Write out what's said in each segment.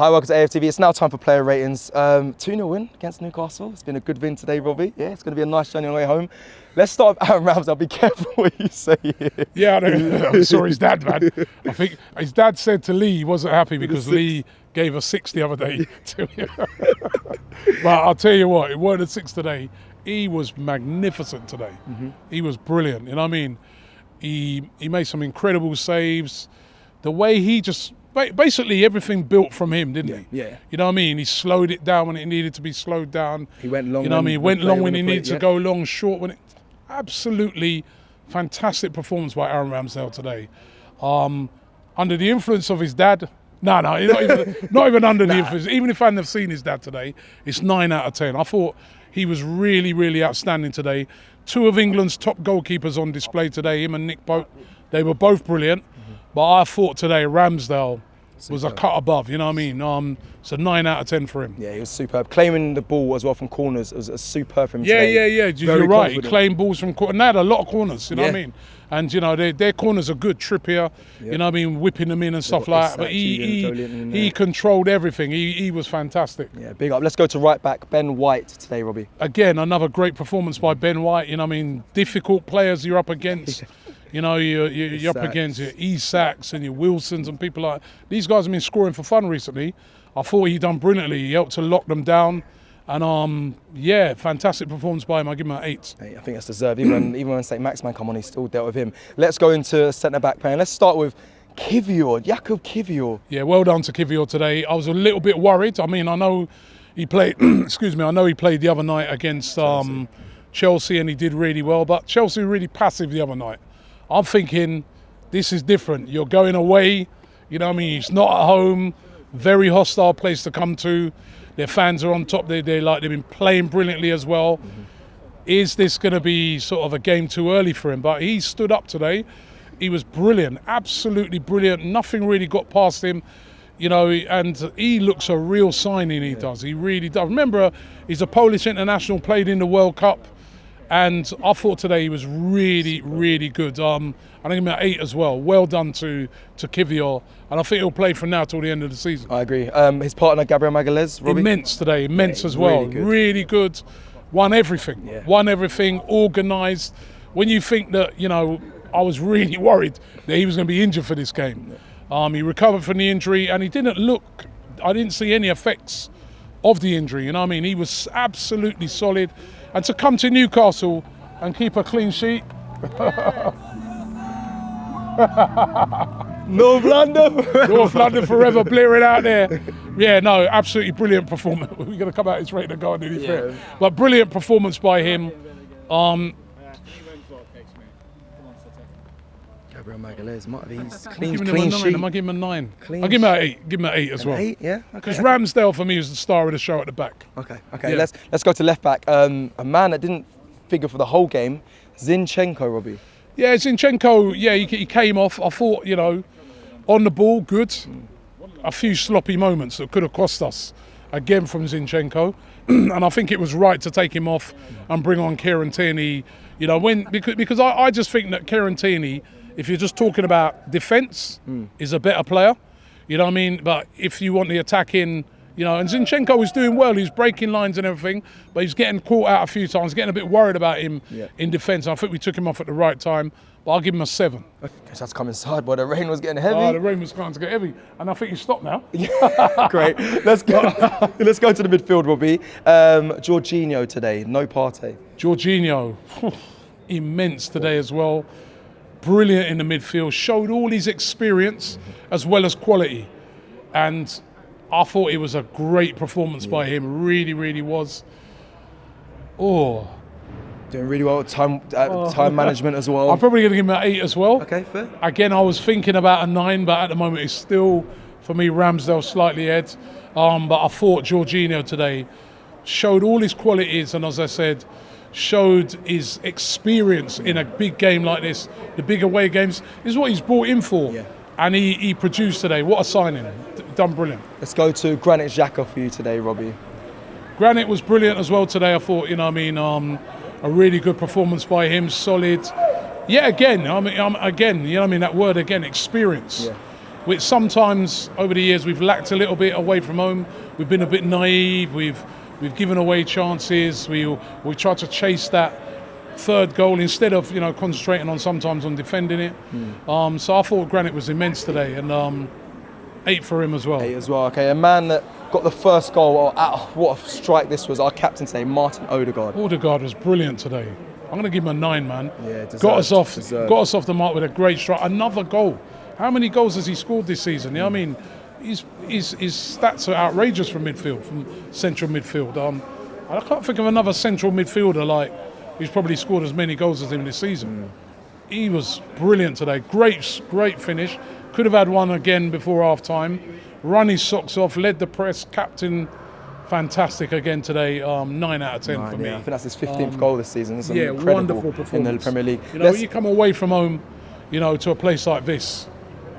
Hi, welcome to AFTV. It's now time for player ratings. 2-0 win against Newcastle. It's been a good win today, Robbie. Yeah, it's going to be a nice journey on the way home. Let's start with Aaron Ramsdale. Be careful what you say here. Yeah, I saw his dad, man. I think his dad said to Lee he wasn't happy because Lee gave a 6 the other day to him. But I'll tell you what, it weren't a 6 today. He was magnificent today. He was brilliant. You know what I mean? He made some incredible saves. The way he just... Basically, everything built from him, didn't he? Yeah. You know what I mean? He slowed it down when it needed to be slowed down. He went long. You know what I mean? He went long when he needed to go long, short when it... Absolutely fantastic performance by Aaron Ramsdale today. Under the influence of his dad... No, not even under the influence. Even if I hadn't have seen his dad today, it's 9 out of 10. I thought he was really, really outstanding today. 2 of England's top goalkeepers on display today, him and Nick Pope. They were both brilliant. But I thought today Ramsdale was a cut above, you know what I mean? So 9 out of 10, for him. Yeah, he was superb. Claiming the ball as well from corners was superb from him Yeah, today. yeah. You're right. He claimed balls from corners. And they had a lot of corners, you know what I mean? And, you know, their corners are good. Trippier, you know what I mean, whipping them in and stuff like that. But he controlled everything. He was fantastic. Yeah, big up. Let's go to right back, Ben White today, Robbie. Again, another great performance by Ben White. You know what I mean? Difficult players you're up against. You know, you're up against your Isaks and your Wilsons and people like that. These guys have been scoring for fun recently. I thought he done brilliantly. He helped to lock them down. And, yeah, fantastic performance by him. I give him an 8. I think that's deserved. Even when St. Maximan come on, he still dealt with him. Let's go into centre-back play. Let's start with Kivior, Jakub Kivior. Yeah, well done to Kivior today. I was a little bit worried. I mean, I know he played, excuse me, I know he played the other night against Chelsea and he did really well. But Chelsea were really passive the other night. I'm thinking, this is different. You're going away, you know what I mean? It's not at home, very hostile place to come to. Their fans are on top. They've been playing brilliantly as well. Is this going to be sort of a game too early for him? But he stood up today. He was brilliant, absolutely brilliant. Nothing really got past him, you know, and he looks a real signing, he does. He really does. Remember, he's a Polish international, played in the World Cup. And I thought today he was really, really good. I think him at 8 as well. Well done to Kivior. And I think he'll play from now till the end of the season. I agree. His partner, Gabriel Magalhaes, Robbie? Immense today, immense as well. Really good. Won everything. Yeah. Won everything, organised. When you think that, you know, I was really worried that he was going to be injured for this game. He recovered from the injury and he didn't look, I didn't see any effects of the injury, you know what I mean? He was absolutely solid. And to come to Newcastle and keep a clean sheet. North London! North London forever, blaring out there. Yeah, no, absolutely brilliant performance. We're going to come out, it's ready to go on any fair. But brilliant performance by him. Gabriel Magalhaes, he's clean sheet. I give him a 9. I'll give him an 8. Give him an 8 as well. 8, yeah? Because Ramsdale for me is the star of the show at the back. Okay. Yeah. Let's go to left back. A man that didn't figure for the whole game, Zinchenko, Robbie. Yeah, Zinchenko, yeah, he came off. I thought, you know, on the ball, good. A few sloppy moments that could have cost us, again, from Zinchenko. And I think it was right to take him off and bring on Kieran Tierney. You know, because I just think that Kieran Tierney, if you're just talking about defence, is a better player. You know what I mean? But if you want the attacking, you know, and Zinchenko was doing well. He was breaking lines and everything, but he's getting caught out a few times, getting a bit worried about him in defence. I think we took him off at the right time, but I'll give him a 7. Okay, that's come inside, but the rain was getting heavy. Oh, the rain was starting to get heavy, and I think he stopped now. Great. Let's go to the midfield, Robbie. Jorginho today, no Partey. Jorginho, immense today as well. Brilliant in the midfield, showed all his experience as well as quality. And I thought it was a great performance by him, really, really was. Doing really well, time management as well. I'm probably going to give him an 8 as well. Okay, fair. Again, I was thinking about a 9, but at the moment it's still, for me, Ramsdale slightly ahead. But I thought Jorginho today showed all his qualities, and as I said, showed his experience in a big game like this. The big away games is what he's brought in for. Yeah. And he produced today. What a signing. Done brilliant. Let's go to Granit Xhaka for you today, Robbie. Granit was brilliant as well today. I thought, you know what I mean, a really good performance by him, solid. Yeah, again, you know what I mean, that word again, experience. Yeah. which sometimes over the years we've lacked a little bit away from home. We've been a bit naive. We've given away chances. We tried to chase that third goal instead of concentrating on sometimes on defending it. So I thought Granit was immense today, and 8 for him as well. 8 as well. Okay, a man that got the first goal. What a strike this was. Our captain today, Martin Odegaard. Odegaard was brilliant today. I'm going to give him a 9, man. Yeah, deserved, got us off the mark with a great strike. Another goal. How many goals has he scored this season? I mean, his stats are outrageous from midfield, from central midfield. I can't think of another central midfielder who's probably scored as many goals as him this season. He was brilliant today. Great finish. Could have had one again before half time. Run his socks off, led the press, captain. Fantastic again today. 9 out of 10 for me. I think that's his 15th goal this season. It's wonderful performance in the Premier League. When you come away from home, to a place like this,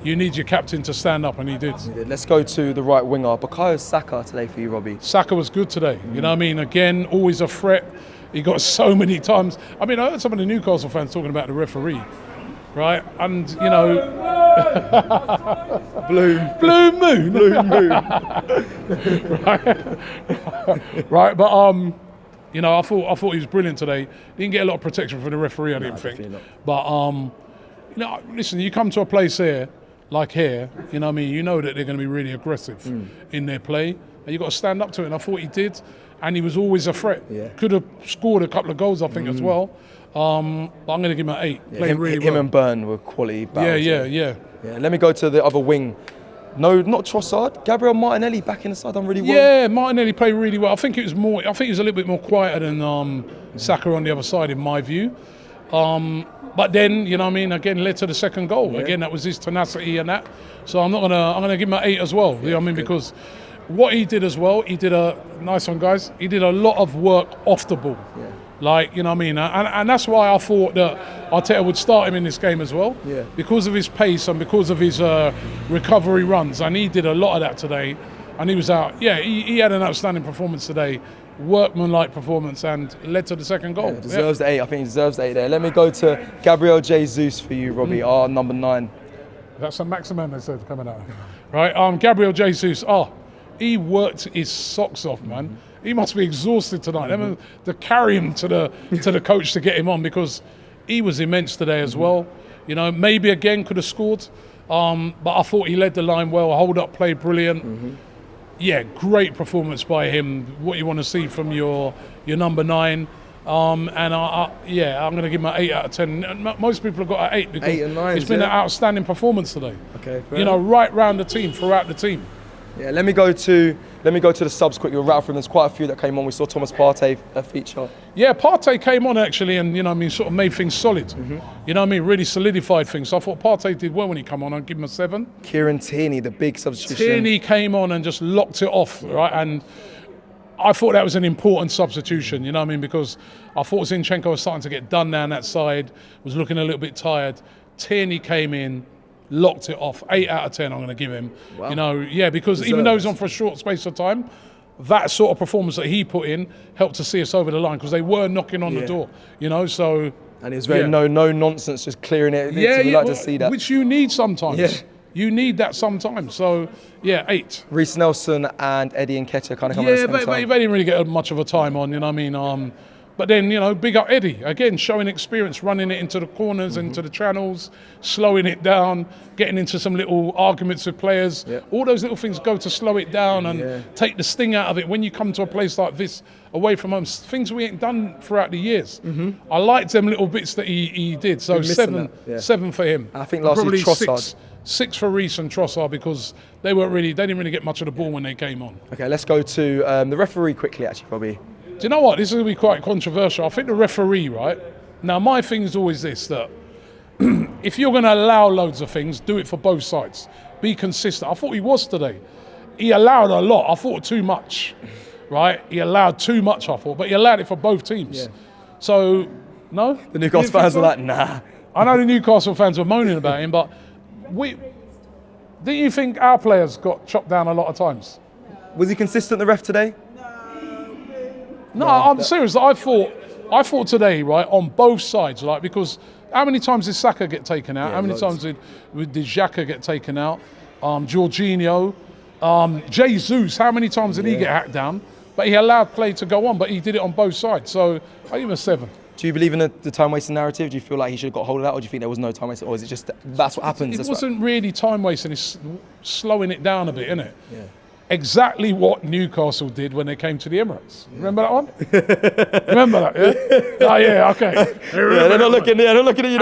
you need your captain to stand up, and he did. Let's go to the right winger. Bukayo Saka today for you, Robbie. Saka was good today. You know what I mean? Again, always a threat. He got so many times. I mean, I heard some of the Newcastle fans talking about the referee, right? And, Blue moon. right, but I thought he was brilliant today. Didn't get a lot of protection from the referee, I didn't think. But listen, you come to a place here, like here, you know what I mean, you know that they're going to be really aggressive in their play, and you've got to stand up to it, and I thought he did, and he was always a threat. Yeah. Could have scored a couple of goals, I think, as well. But I'm going to give him an 8. Yeah, Played really well. Him and Byrne were quality battles. Yeah. Let me go to the other wing. No, not Trossard. Gabriel Martinelli back in the side, done really well. Yeah, Martinelli played really well. I think he was a little bit more quieter than Saka on the other side, in my view. But then, again, led to the second goal. Yeah. Again, that was his tenacity and that. So I'm gonna give him an 8 as well. Yeah, because what he did as well, he did a nice one, guys. He did a lot of work off the ball. Yeah. And that's why I thought that Arteta would start him in this game as well. Yeah. Because of his pace and because of his recovery runs, and he did a lot of that today. And he was out. Yeah, he had an outstanding performance today. Workmanlike performance, and led to the second goal. Deserves the 8. I think he deserves the 8 there. Let me go to Gabriel Jesus for you, Robbie. Our number 9. That's a Maximan, they said, coming out. Right, Gabriel Jesus. He worked his socks off, man. He must be exhausted tonight. To carry him to the coach to get him on, because he was immense today as well. Maybe again could have scored, but I thought he led the line well. Hold up, played brilliant. Yeah, great performance by him. What you want to see from your number 9. I'm going to give him an 8 out of 10. Most people have got an 8 because 8 and 9, it's been an outstanding performance today. Okay, right round the team, throughout the team. Yeah, let me go to the subs quickly. We'll rattle through them. There's quite a few that came on. We saw Thomas Partey feature. Yeah, Partey came on actually, and sort of made things solid. Really solidified things. So I thought Partey did well when he came on. I'd give him a 7. Kieran Tierney, the big substitution. Tierney came on and just locked it off, right? And I thought that was an important substitution. Because I thought Zinchenko was starting to get done down that side, was looking a little bit tired. Tierney came in, locked it off. 8 out of 10 I'm going to give him. Wow. Because even though he's on for a short space of time, that sort of performance that he put in helped to see us over the line, because they were knocking on the door, so... And it was very no nonsense, just clearing it. We like to see that. Which you need sometimes. Yeah. You need that sometimes. So, 8. Reece Nelson and Eddie Nketiah kind of come at the same time. They didn't really get much of a time on, But then, big up Eddie, again, showing experience, running it into the corners, into the channels, slowing it down, getting into some little arguments with players. Yep. All those little things go to slow it down and take the sting out of it. When you come to a place like this, away from home, things we ain't done throughout the years. I liked them little bits that he did. So 7 for him. I think lastly, Trossard. 6 for Reece and Trossard, because they didn't really get much of the ball when they came on. Okay, let's go to the referee quickly, actually, Robbie. Do you know what? This is going to be quite controversial. I think the referee, right? Now, my thing is always this, that if you're going to allow loads of things, do it for both sides. Be consistent. I thought he was today. He allowed a lot. I thought too much, right? He allowed too much, I thought, but he allowed it for both teams. Yeah. So, no? The Newcastle fans were like, nah. I know the Newcastle fans were moaning about him, but didn't you think our players got chopped down a lot of times? Was he consistent, the ref, today? No, I'm serious. I thought today, right, on both sides, because how many times did Saka get taken out? How many times did Xhaka get taken out? Jorginho, Jesus. How many times did he get hacked down? But he allowed play to go on, but he did it on both sides. So I give him a 7. Do you believe in the time wasting narrative? Do you feel like he should have got hold of that, or do you think there was no time wasting, or is it just that's what happens? It wasn't really time wasting. It's slowing it down a bit, isn't it? Yeah. Exactly what Newcastle did when they came to the Emirates. Remember that one? Remember that? Yeah. Oh yeah. Okay. Yeah, they're not looking. They're not looking at you.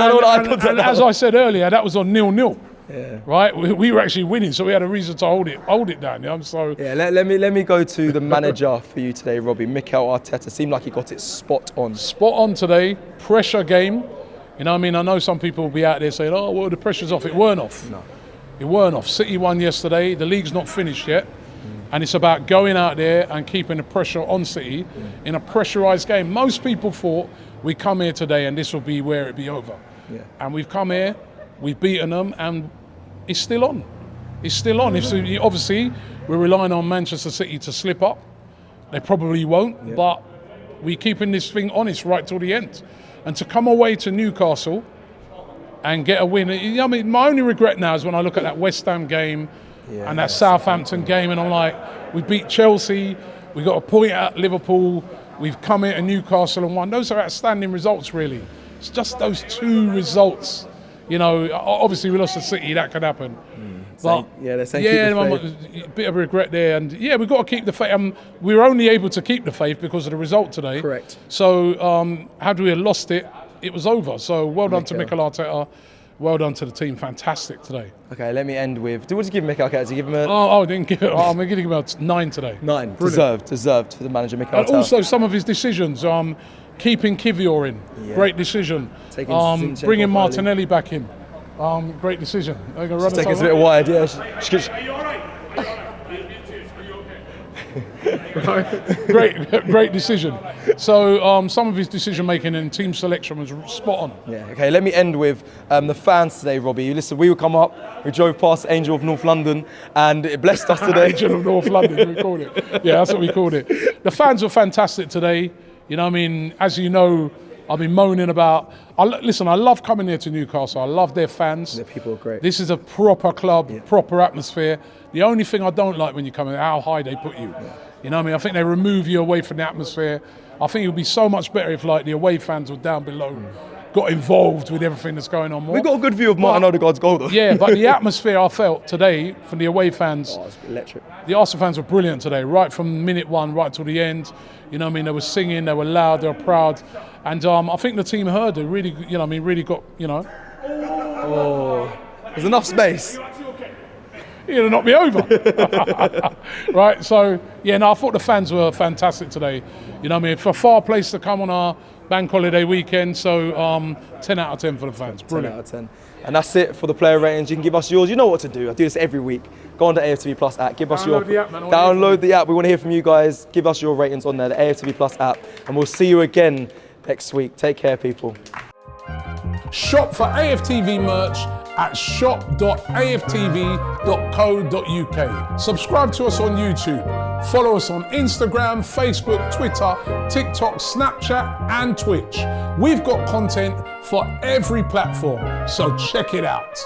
And as I said earlier, that was on 0-0. Yeah. Right, we were actually winning, so we had a reason to hold it down. You know? So yeah, let me go to the manager for you today, Robbie. Mikel Arteta seemed like he got it spot on. Spot on today. Pressure game. You know what I mean? I know some people will be out there saying, "Oh, well, the pressure's off." It weren't off. No. It weren't off. City won yesterday. The league's not finished yet, and it's about going out there and keeping the pressure on City in a pressurised game. Most people thought we come here today and this will be where it be over. Yeah. And we've come here, we've beaten them, and it's still on. It's still on. Obviously, we're relying on Manchester City to slip up. They probably won't, but we're keeping this thing honest right till the end. And to come away to Newcastle and get a win. I mean, my only regret now is when I look at that West Ham game and that Southampton game, and I'm like, we beat Chelsea, we got a point at Liverpool, we've come here to Newcastle and won. Those are outstanding results, really. It's just those 2 results. You know, obviously we lost to City, that could happen. But they're saying keep the a bit of regret there. And yeah, we've got to keep the faith. We were only able to keep the faith because of the result today. Correct. So had we have lost it, it was over. So well done to Mikel Arteta. Well done to the team. Fantastic today. Okay, let me end with. What did you give Mikel Arteta? Did you give him a? I didn't give it. I'm going to give him a 9 today. 9. Brilliant. Deserved for the manager Mikel Arteta. And also some of his decisions. Keeping Kivior in, great decision. Bringing Martinelli back in. Great decision. Taking us a bit wide, yeah. Great decision. So some of his decision making and team selection was spot on. Yeah. Okay. Let me end with the fans today, Robbie. Listen, we would come up. We drove past Angel of North London, and it blessed us today. Angel of North London, we called it. Yeah, that's what we called it. The fans were fantastic today. You know, what I mean, as you know, I've been moaning about. Listen, I love coming here to Newcastle. I love their fans. The people are great. This is a proper club, proper atmosphere. The only thing I don't like when you come in, how high they put you. Yeah. You know what I mean? I think they remove you away from the atmosphere. I think it would be so much better if like the away fans were down below, got involved with everything that's going on more. We got a good view of Martin Odegaard's goal though. Yeah, but the atmosphere I felt today from the away fans. Oh, it's electric. The Arsenal fans were brilliant today, right from minute 1 right till the end. You know what I mean? They were singing, they were loud, they were proud. And I think the team heard it, really, you know what I mean, really got, you know. Oh, there's enough space. You're going to knock me over. Right, so, yeah, no, I thought the fans were fantastic today. You know what I mean? For a far place to come on our bank holiday weekend, so 10 out of 10 for the fans. Brilliant. 10 out of 10. And that's it for the player ratings. You can give us yours. You know what to do. I do this every week. Go on to AFTV Plus app. Give us your. Download the app. We want to hear from you guys. Give us your ratings on there, the AFTV Plus app. And we'll see you again next week. Take care, people. Shop for AFTV merch at shop.aftv.co.uk. Subscribe to us on YouTube. Follow us on Instagram, Facebook, Twitter, TikTok, Snapchat, and Twitch. We've got content for every platform, so check it out.